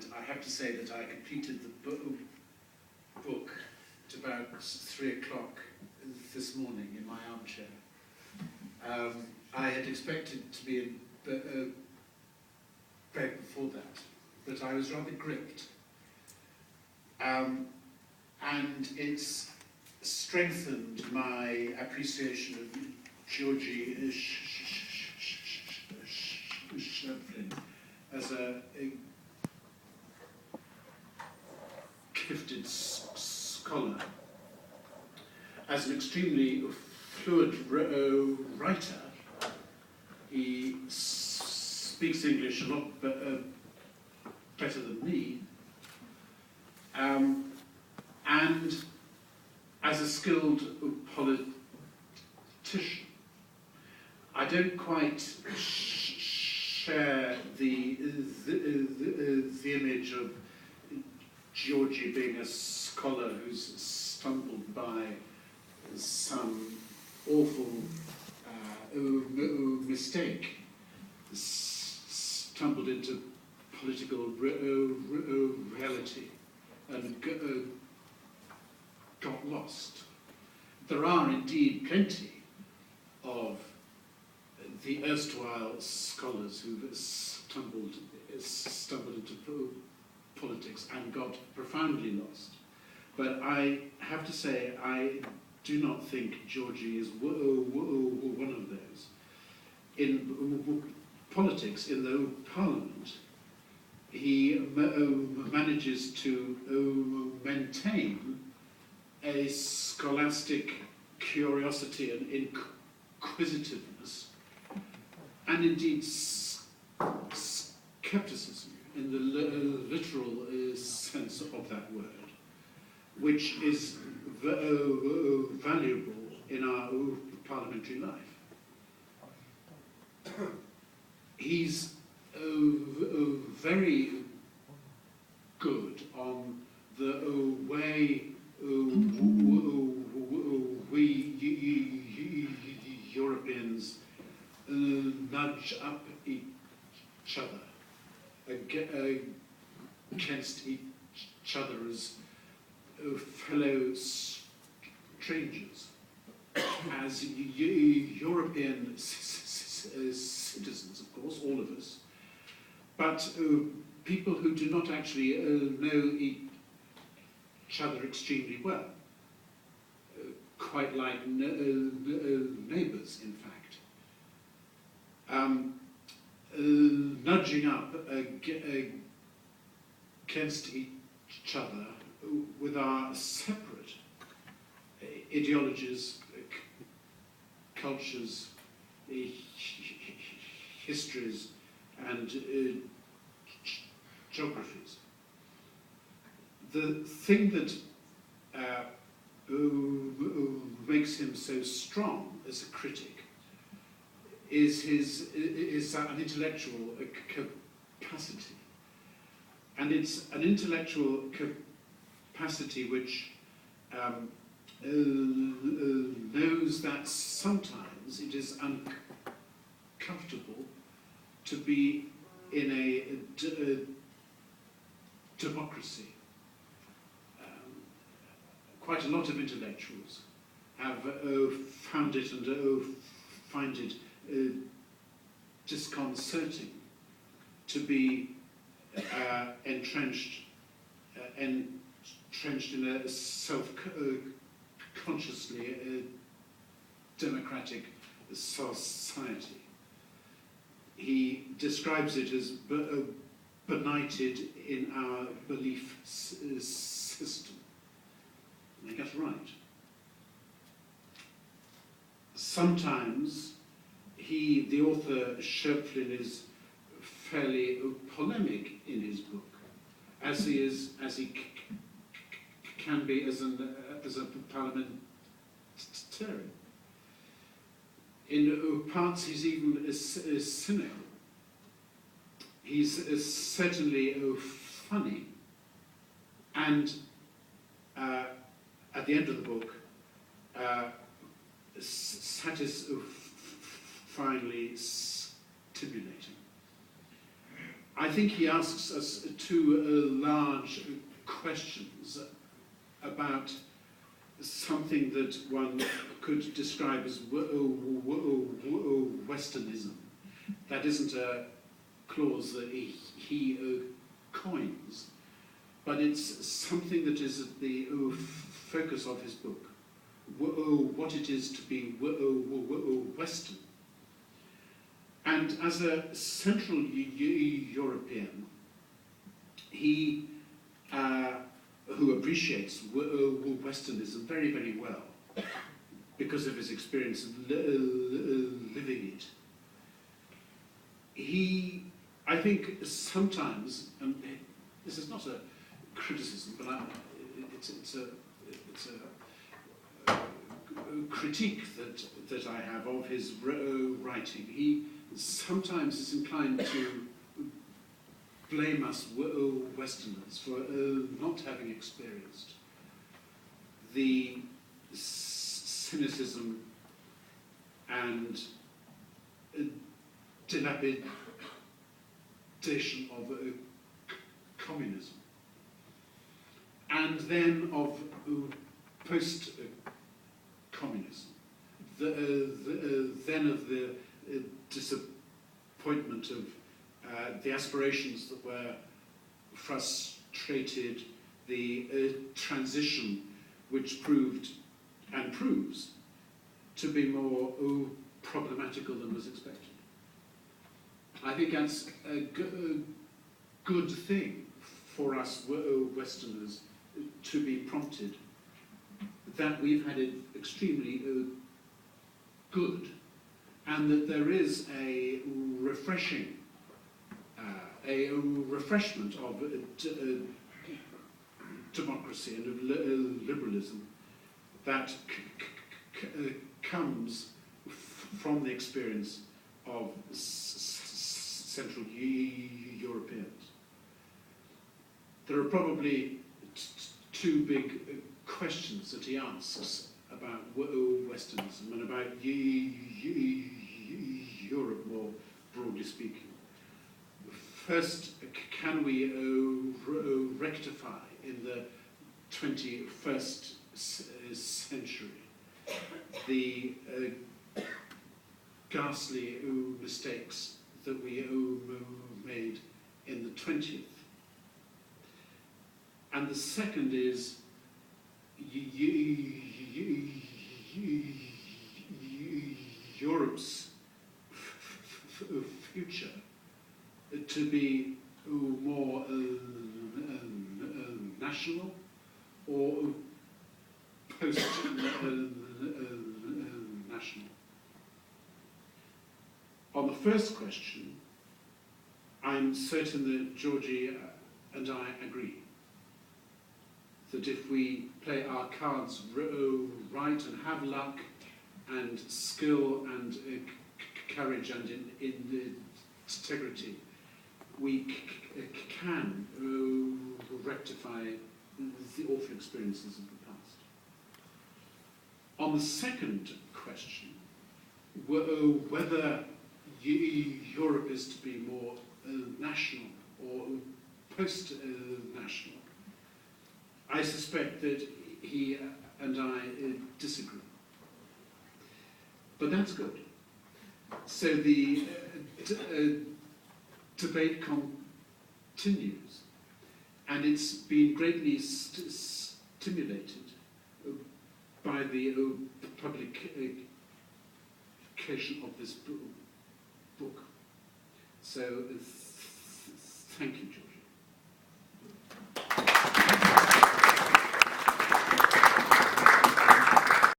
and I have to say that I completed the book at about 3 o'clock this morning in my armchair. I had expected to be in bed before that, but I was rather gripped. And it's strengthened my appreciation of Gyorgy Schopflin as a gifted scholar, as an extremely fluent writer. He speaks English a lot better than me, and as a skilled politician. I don't quite share the image of Gyorgy being a scholar who's stumbled by some awful mistake, stumbled into political reality and got lost. There are indeed plenty of the erstwhile scholars who've stumbled into politics and got profoundly lost. But I have to say, I do not think Gyorgy is one of those. In politics, in the parliament, he manages to maintain a scholastic curiosity and inquisitiveness, and indeed skepticism in the literal sense of that word, which is valuable in our parliamentary life. He's very good on the way we Europeans nudge up each other against each other as fellow strangers, as European citizens, of course, all of us, but people who do not actually know each other extremely well, quite like neighbours, in fact. Nudging up against each other with our separate ideologies, cultures, histories, and geographies. The thing that makes him so strong as a critic is an intellectual capacity. And it's an intellectual capacity which knows that sometimes it is uncomfortable to be in a democracy. Quite a lot of intellectuals have found it and find it disconcerting to be entrenched in a self-consciously democratic society. He describes it as benighted in our belief system. I think that's right. Sometimes the author Schopflin is fairly polemic in his book, as he can be as a parliamentarian. In parts, he's even cynical. He's certainly funny, and at the end of the book, satisfyingly stimulating. I think he asks us two large questions about something that one could describe as Westernism. That isn't a clause that he coins, but it's something that is at the focus of his book, what it is to be Western. And as a Central European, he, who appreciates Westernism very, very well, because of his experience of living it, he, I think, sometimes, and this is not a criticism, but it's a critique that I have of his writing. He sometimes is inclined to blame us Westerners for not having experienced the cynicism and dilapidation of communism, and then of post-communism, then of the disappointment of the aspirations that were frustrated, the transition which proved and proves to be more problematical than was expected. I think that's a good thing for us Westerners to be prompted that we've had it extremely good, and that there is a refreshment of democracy and of liberalism that comes from the experience of Central Europeans. There are probably two big questions that he asks about Westernism and about Europe more broadly speaking. First, can we rectify in the 21st century the ghastly mistakes that we made in the 20th? And the second is Europe's future to be more national or post-national. On the first question, I'm certain that Gyorgy and I agree that if we play our cards right and have luck and skill and courage and integrity, we can rectify the awful experiences of the past. On the second question, whether Europe is to be more national or post-national, I suspect that he and I disagree. But that's good. So the debate continues, and it's been greatly stimulated by the publication of this book. So thank you, George.